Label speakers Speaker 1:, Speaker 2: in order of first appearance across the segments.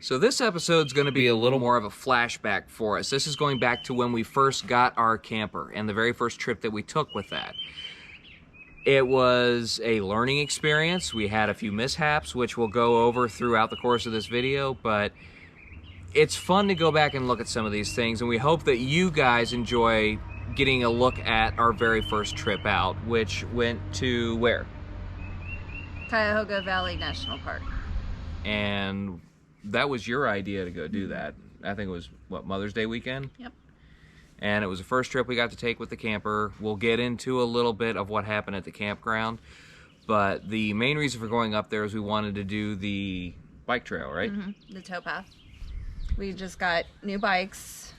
Speaker 1: So this episode's going to be a little more of a flashback for us. This is going back to when we first got our camper and the very first trip that we took with that. It was a learning experience. We had a few mishaps, which we'll go over throughout the course of this video, but it's fun to go back and look at some of these things, and we hope that you guys enjoy getting a look at our very first trip out, which went to where?
Speaker 2: Cuyahoga Valley National Park.
Speaker 1: And that was your idea to go do that. I think it was, what, Mother's Day weekend?
Speaker 2: Yep.
Speaker 1: And it was the first trip we got to take with the camper. We'll get into a little bit of what happened at the campground, but the main reason for going up there is we wanted to do the bike trail, right?
Speaker 2: Mm-hmm. The towpath. We just got new bikes.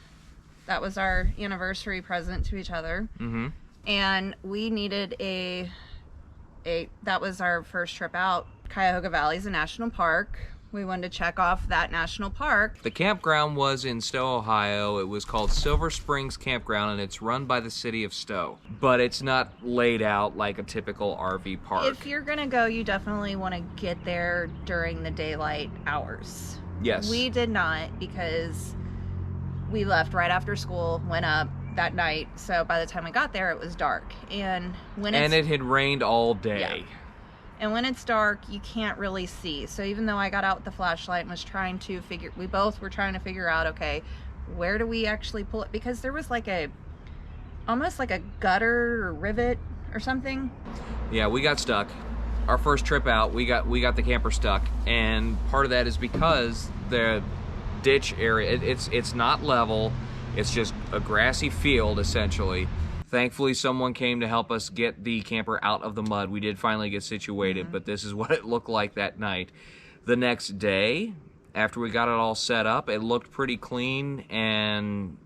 Speaker 2: That was our anniversary present to each other.
Speaker 1: Mm-hmm.
Speaker 2: And we needed that was our first trip out. Cuyahoga Valley is a national park. We wanted to check off that national park.
Speaker 1: The campground was in Stow, Ohio. It was called Silver Springs Campground, and it's run by the city of Stow. But it's not laid out like a typical RV park.
Speaker 2: If you're gonna go, you definitely want to get there during the daylight hours.
Speaker 1: Yes.
Speaker 2: We did not, because we left right after school, went up that night. So by the time we got there, it was dark. And
Speaker 1: it had rained all day.
Speaker 2: Yeah. And when it's dark, you can't really see. So even though I got out with the flashlight and was trying to we both were trying to figure out, okay, where do we actually pull it? Because there was like almost like a gutter or rivet or something.
Speaker 1: Yeah, we got stuck. Our first trip out, we got the camper stuck. And part of that is because the ditch area, it's not level. It's just a grassy field, essentially. Thankfully, someone came to help us get the camper out of the mud. We did finally get situated, but this is what it looked like that night. The next day, after we got it all set up, it looked pretty clean and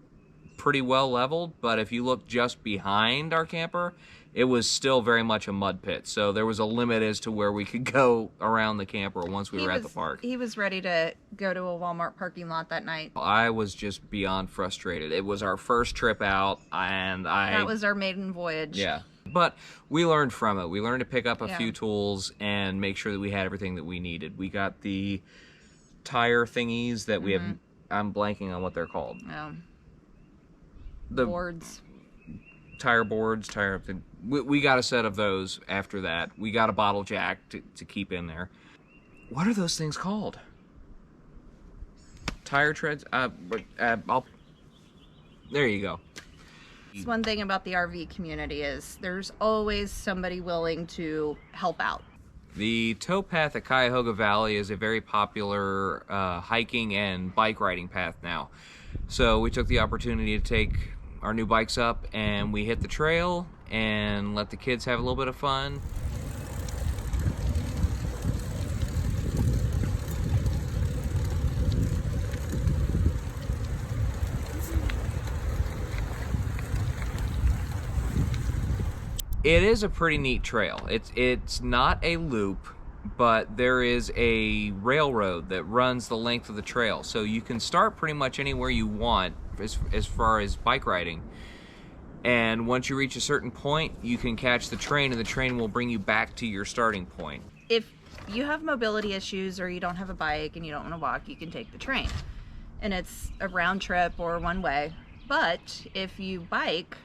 Speaker 1: pretty well leveled, but if you look just behind our camper, it was still very much a mud pit. So there was a limit as to where we could go around the camper once we were at the park.
Speaker 2: He was ready to go to a Walmart parking lot that night.
Speaker 1: I was just beyond frustrated. It was our first trip out, and
Speaker 2: that was our maiden voyage.
Speaker 1: Yeah. But we learned from it. We learned to pick up a few tools and make sure that we had everything that we needed. We got the tire thingies that we have. I'm blanking on what they're called. The
Speaker 2: boards.
Speaker 1: Tire boards, we got a set of those after that. We got a bottle jack to keep in there. What are those things called? Tire treads? There you go.
Speaker 2: One thing about the RV community is there's always somebody willing to help out.
Speaker 1: The towpath at Cuyahoga Valley is a very popular hiking and bike riding path now. So we took the opportunity to take our new bikes up and we hit the trail and let the kids have a little bit of fun. It is a pretty neat trail. It's not a loop, but there is a railroad that runs the length of the trail. So you can start pretty much anywhere you want as far as bike riding. And once you reach a certain point, you can catch the train, and the train will bring you back to your starting point.
Speaker 2: If you have mobility issues or you don't have a bike and you don't want to walk, you can take the train. And it's a round trip or one way. But if you bike,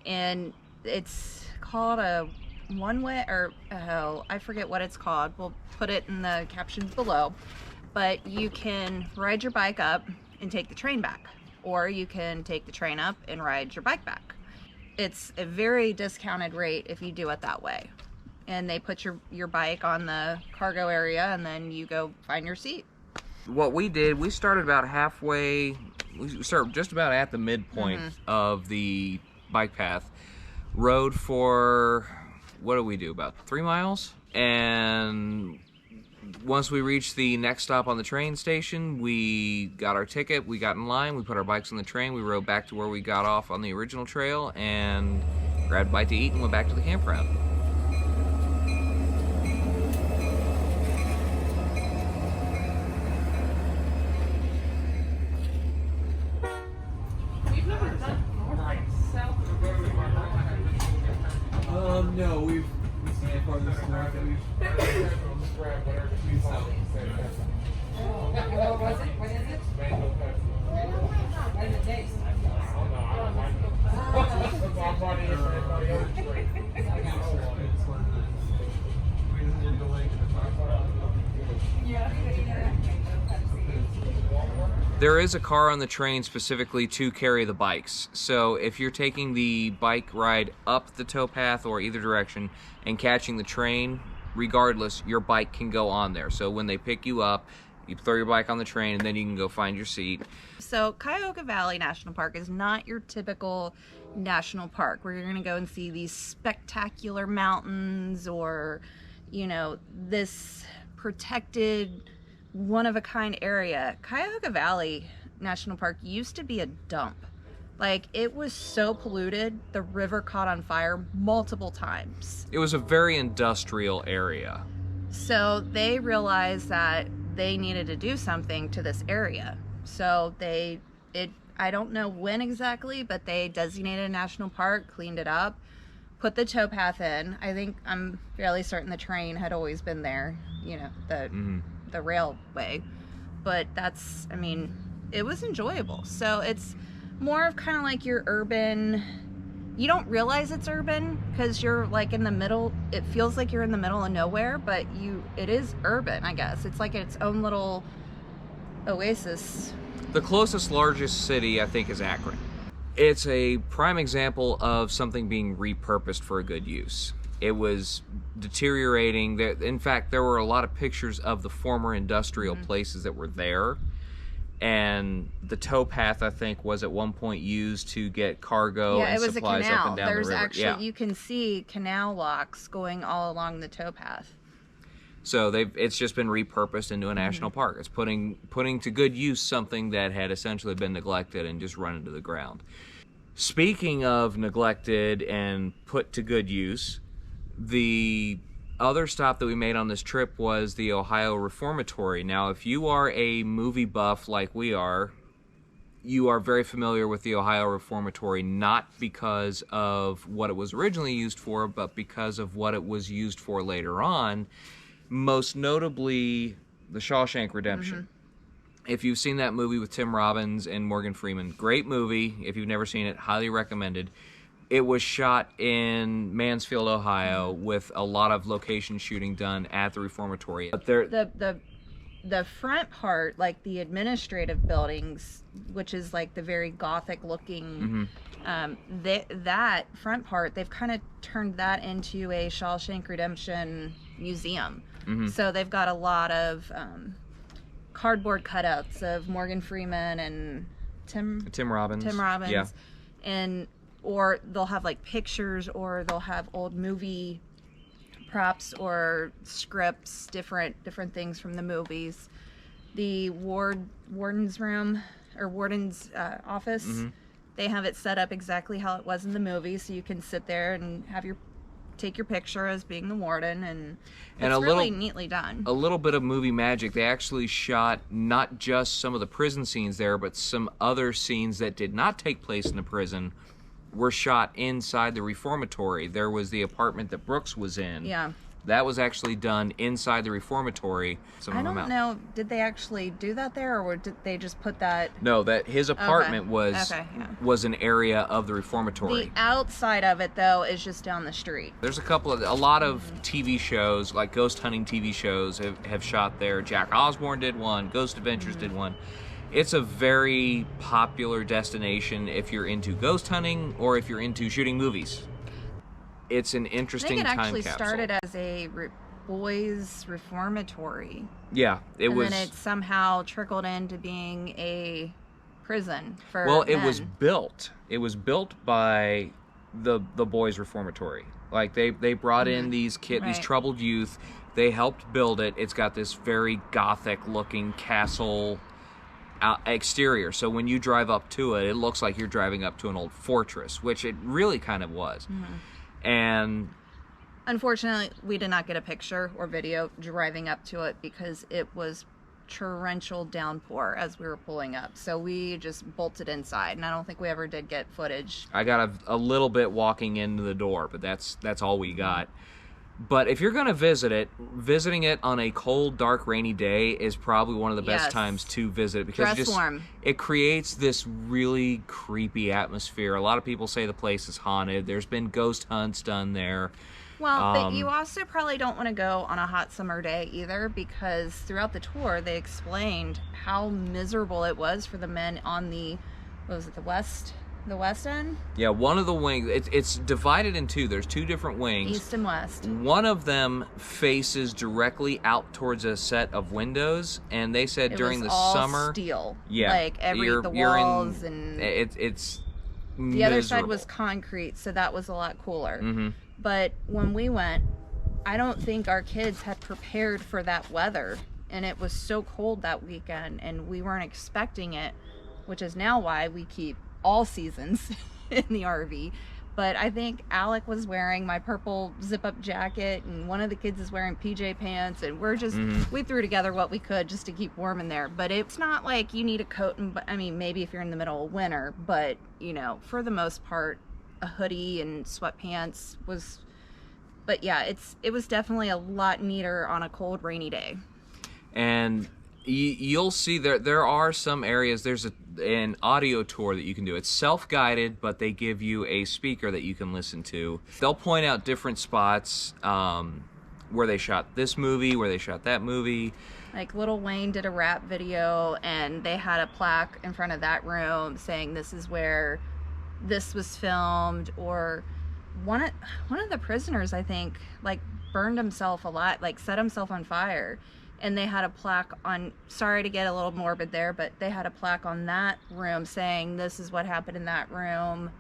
Speaker 2: and it's called a one-way, or I forget what it's called. We'll put it in the captions below. But you can ride your bike up and take the train back. Or you can take the train up and ride your bike back. It's a very discounted rate if you do it that way. And they put your bike on the cargo area, and then you go find your seat.
Speaker 1: What we did, we started about halfway, we started just about at the midpoint of the bike path. Rode for, what did we do, about 3 miles? And once we reached the next stop on the train station, we got our ticket, we got in line, we put our bikes on the train, we rode back to where we got off on the original trail, and grabbed a bite to eat and went back to the campground.
Speaker 3: You've never done north and south of the road?
Speaker 4: No, we've seen farthest north that we've south.
Speaker 1: There is a car on the train specifically to carry the bikes. So if you're taking the bike ride up the towpath or either direction and catching the train, regardless, your bike can go on there. So when they pick you up, you throw your bike on the train and then you can go find your seat.
Speaker 2: So Cuyahoga Valley National Park is not your typical national park where you're going to go and see these spectacular mountains or, you know, this protected one-of-a-kind area. Cuyahoga Valley National Park used to be a dump. Like, it was so polluted, the river caught on fire multiple times.
Speaker 1: It was a very industrial area.
Speaker 2: So they realized that they needed to do something to this area. So I don't know when exactly, but they designated a national park, cleaned it up, put the towpath in. I'm fairly certain the train had always been there, you know, the railway. But it was enjoyable. So it's more of kind of like your urban, you don't realize it's urban because you're like in the middle. It feels like you're in the middle of nowhere, but it is urban, I guess. It's like its own little oasis.
Speaker 1: The closest largest city, I think, is Akron. It's a prime example of something being repurposed for a good use. It was deteriorating. In fact, there were a lot of pictures of the former industrial places that were there. And the towpath, I think, was at one point used to get cargo and supplies up and down the river.
Speaker 2: There's actually, you can see canal locks going all along the towpath.
Speaker 1: So it's just been repurposed into a national park. It's putting to good use something that had essentially been neglected and just run into the ground. Speaking of neglected and put to good use, the other stop that we made on this trip was the Ohio Reformatory. Now, if you are a movie buff like we are, you are very familiar with the Ohio Reformatory, not because of what it was originally used for, but because of what it was used for later on. Most notably, the Shawshank Redemption. If you've seen that movie with Tim Robbins and Morgan Freeman, great movie. If you've never seen it, highly recommended. It was shot in Mansfield, Ohio, with a lot of location shooting done at the Reformatory. But
Speaker 2: the front part, like the administrative buildings, which is like the very Gothic looking, that front part, they've kind of turned that into a Shawshank Redemption museum. So they've got a lot of cardboard cutouts of Morgan Freeman and Tim Robbins.
Speaker 1: Yeah.
Speaker 2: Or they'll have like pictures, or they'll have old movie props or scripts, different things from the movies. The warden's room or warden's office, they have it set up exactly how it was in the movie, so you can sit there and take your picture as being the warden, and it's really neatly done.
Speaker 1: A little bit of movie magic. They actually shot not just some of the prison scenes there, but some other scenes that did not take place in the prison were shot inside the Reformatory. There was the apartment that Brooks was in.
Speaker 2: Yeah.
Speaker 1: That was actually done inside the Reformatory.
Speaker 2: I don't know, did they actually do that there, or did they just put that?
Speaker 1: No, that his apartment was an area of the Reformatory.
Speaker 2: The outside of it, though, is just down the street.
Speaker 1: There's a lot of TV shows, like ghost hunting TV shows, have shot there. Jack Osborne did one, Ghost Adventures did one. It's a very popular destination if you're into ghost hunting or if you're into shooting movies. It's an interesting time capsule.
Speaker 2: I think it actually started as a boys' reformatory.
Speaker 1: Yeah, it was.
Speaker 2: And then it somehow trickled into being a prison for
Speaker 1: Well, it
Speaker 2: men.
Speaker 1: was built. It was built by the boys' reformatory. Like they brought in these these troubled youth. They helped build it. It's got this very Gothic-looking castle exterior. So when you drive up to it, it looks like you're driving up to an old fortress, which it really kind of was. And
Speaker 2: unfortunately, we did not get a picture or video driving up to it because it was torrential downpour as we were pulling up. So we just bolted inside, and I don't think we ever did get footage.
Speaker 1: I got a little bit walking into the door, but that's all we got. But if you're going to visit it, visiting it on a cold, dark, rainy day is probably one of the best times to visit it, because it creates this really creepy atmosphere. A lot of people say the place is haunted. There's been ghost hunts done there.
Speaker 2: Well, but you also probably don't want to go on a hot summer day either, because throughout the tour they explained how miserable it was for the men on the, what was it, the west end?
Speaker 1: Yeah, one of the wings, it's divided in two. There's two different wings.
Speaker 2: East and west.
Speaker 1: One of them faces directly out towards a set of windows, and they said during the summer,
Speaker 2: steel.
Speaker 1: Yeah,
Speaker 2: like the walls and
Speaker 1: it's
Speaker 2: the
Speaker 1: miserable.
Speaker 2: other side was concrete, so that was a lot cooler.
Speaker 1: Mm-hmm.
Speaker 2: But when we went, I don't think our kids had prepared for that weather, and it was so cold that weekend, and we weren't expecting it, which is now why we keep all seasons in the RV. But I think Alec was wearing my purple zip-up jacket, and one of the kids is wearing PJ pants, and we're just, we threw together what we could just to keep warm in there. But it's not like you need a coat, and I mean, maybe if you're in the middle of winter, but, you know, for the most part, a hoodie and sweatpants was, but yeah, it was definitely a lot neater on a cold, rainy day.
Speaker 1: And you'll see there are some areas, there's an audio tour that you can do. It's self-guided, but they give you a speaker that you can listen to. They'll point out different spots where they shot this movie, where they shot that movie.
Speaker 2: Like Lil Wayne did a rap video, and they had a plaque in front of that room saying this is where this was filmed. Or one of the prisoners, I think, like burned himself a lot, like set himself on fire. And they had a plaque on, sorry to get a little morbid there, but they had a plaque on that room saying this is what happened in that room.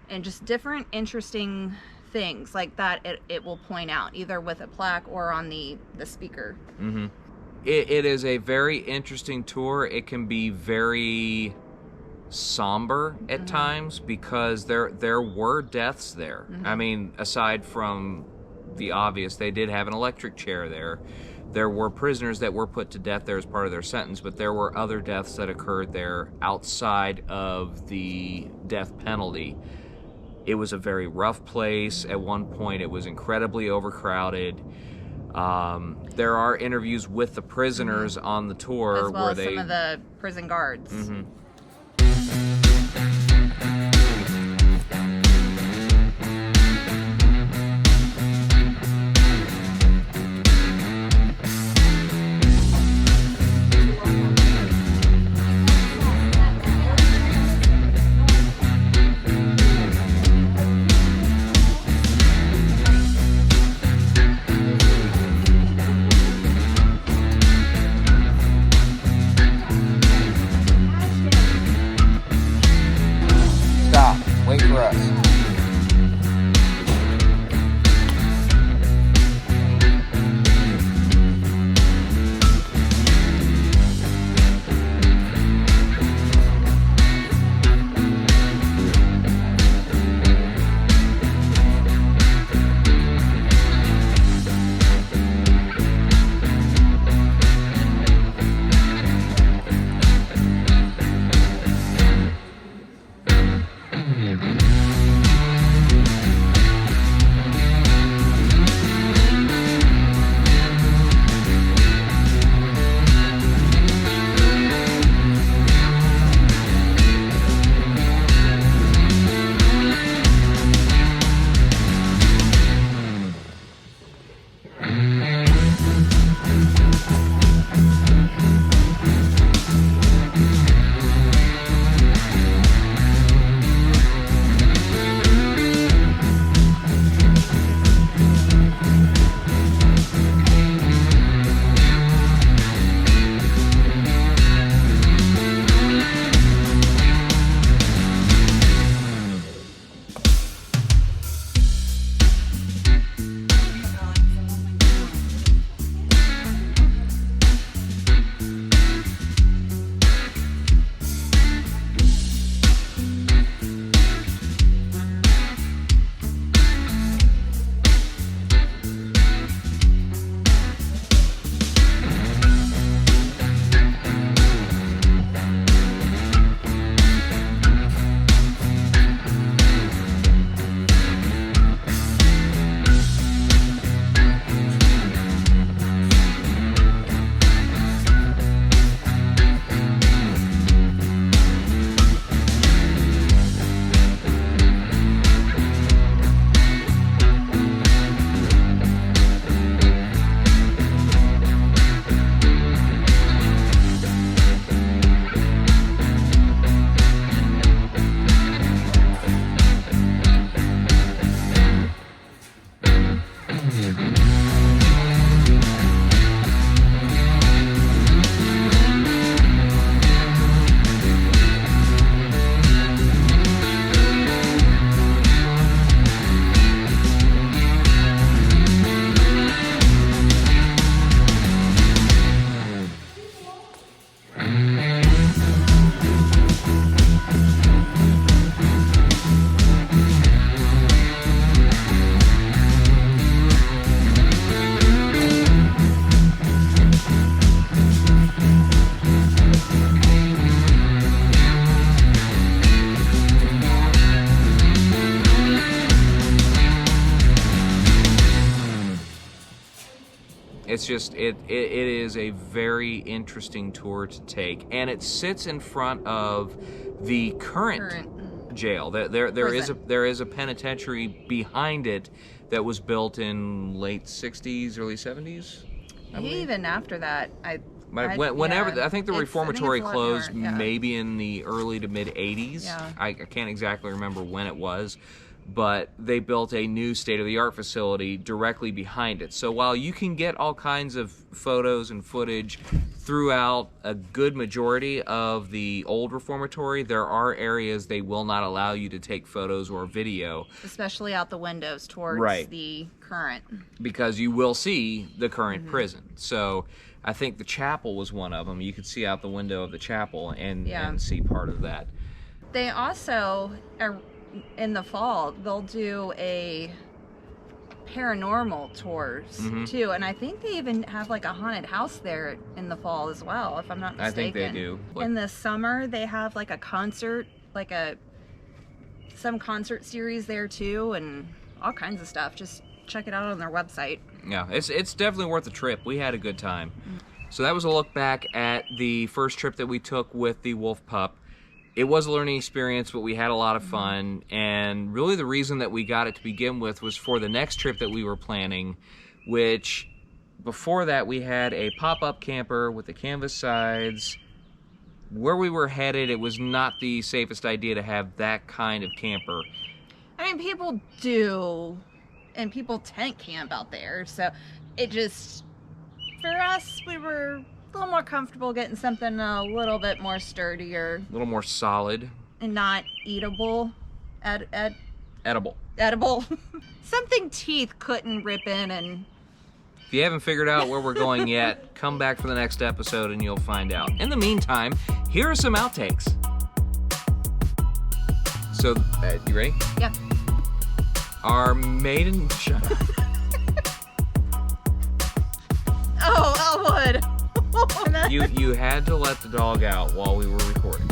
Speaker 2: And just different interesting things like that it will point out, either with a plaque or on the speaker.
Speaker 1: Mm-hmm. It is a very interesting tour. It can be very somber at times, because there were deaths there. I mean, aside from the obvious, they did have an electric chair there. There were prisoners that were put to death there as part of their sentence, but there were other deaths that occurred there outside of the death penalty. It was a very rough place. At one point, it was incredibly overcrowded. There are interviews with the prisoners on the tour,
Speaker 2: as well
Speaker 1: where
Speaker 2: as some of the prison guards.
Speaker 1: It's just it is a very interesting tour to take, and it sits in front of the current jail. There is a penitentiary behind it that was built in late 60s, early 70s.
Speaker 2: Even after that, I
Speaker 1: think the reformatory closed
Speaker 2: newer, yeah.
Speaker 1: maybe in the early to mid 80s.
Speaker 2: Yeah.
Speaker 1: I can't exactly remember when it was, but they built a new state-of-the-art facility directly behind it. So while you can get all kinds of photos and footage throughout a good majority of the old reformatory, there are areas they will not allow you to take photos or video.
Speaker 2: Especially out the windows towards the current.
Speaker 1: Because you will see the current prison. So I think the chapel was one of them. You could see out the window of the chapel and see part of that.
Speaker 2: They also, in the fall, they'll do a paranormal tours too, and I think they even have like a haunted house there in the fall as well, if I'm not mistaken.
Speaker 1: I think they do.
Speaker 2: In the summer, they have like a concert, like some concert series there too, and all kinds of stuff. Just check it out on their website.
Speaker 1: Yeah, it's definitely worth a trip. We had a good time. So that was a look back at the first trip that we took with the Wolf Pup. It was a learning experience, but we had a lot of fun, and really the reason that we got it to begin with was for the next trip that we were planning, which before that we had a pop-up camper with the canvas sides. Where we were headed, it was not the safest idea to have that kind of camper.
Speaker 2: I mean, people do, and people tent camp out there, so it just, for us, we were a little more comfortable getting something a little bit more sturdier.
Speaker 1: A little more solid.
Speaker 2: And not eatable.
Speaker 1: Edible.
Speaker 2: Edible. Something teeth couldn't rip in and...
Speaker 1: If you haven't figured out where we're going yet, come back for the next episode and you'll find out. In the meantime, here are some outtakes. So, you ready?
Speaker 2: Yeah.
Speaker 1: Our maiden... Shut up.
Speaker 2: Oh, Elwood!
Speaker 1: You had to let the dog out while we were recording.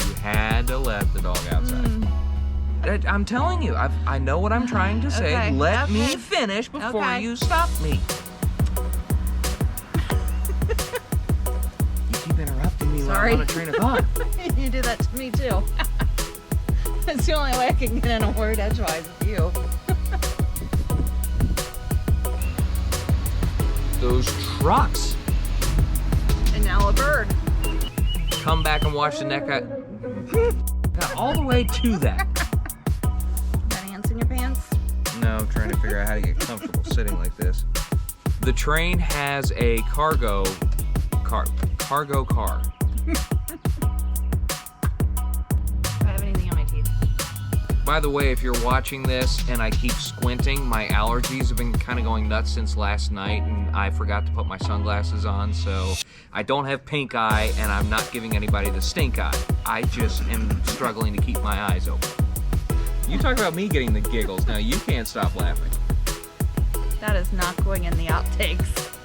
Speaker 1: You had to let the dog outside. I'm telling you, I know what I'm trying to say.
Speaker 2: Okay.
Speaker 1: Let me finish before you stop me. You keep interrupting me when I'm on a train of thought.
Speaker 2: You do that to me too. That's the only way I can get in a word edgewise with you.
Speaker 1: Those trucks.
Speaker 2: And now a bird.
Speaker 1: Come back and watch the neck. Got all the way to that.
Speaker 2: Got ants in your pants?
Speaker 1: No, I'm trying to figure out how to get comfortable sitting like this. The train has a cargo car.
Speaker 2: Do I have anything on my teeth?
Speaker 1: By the way, if you're watching this and I keep squinting, my allergies have been kind of going nuts since last night, and I forgot to put my sunglasses on, so I don't have pink eye, and I'm not giving anybody the stink eye. I just am struggling to keep my eyes open. You talk about me getting the giggles. Now you can't stop laughing.
Speaker 2: That is not going in the outtakes.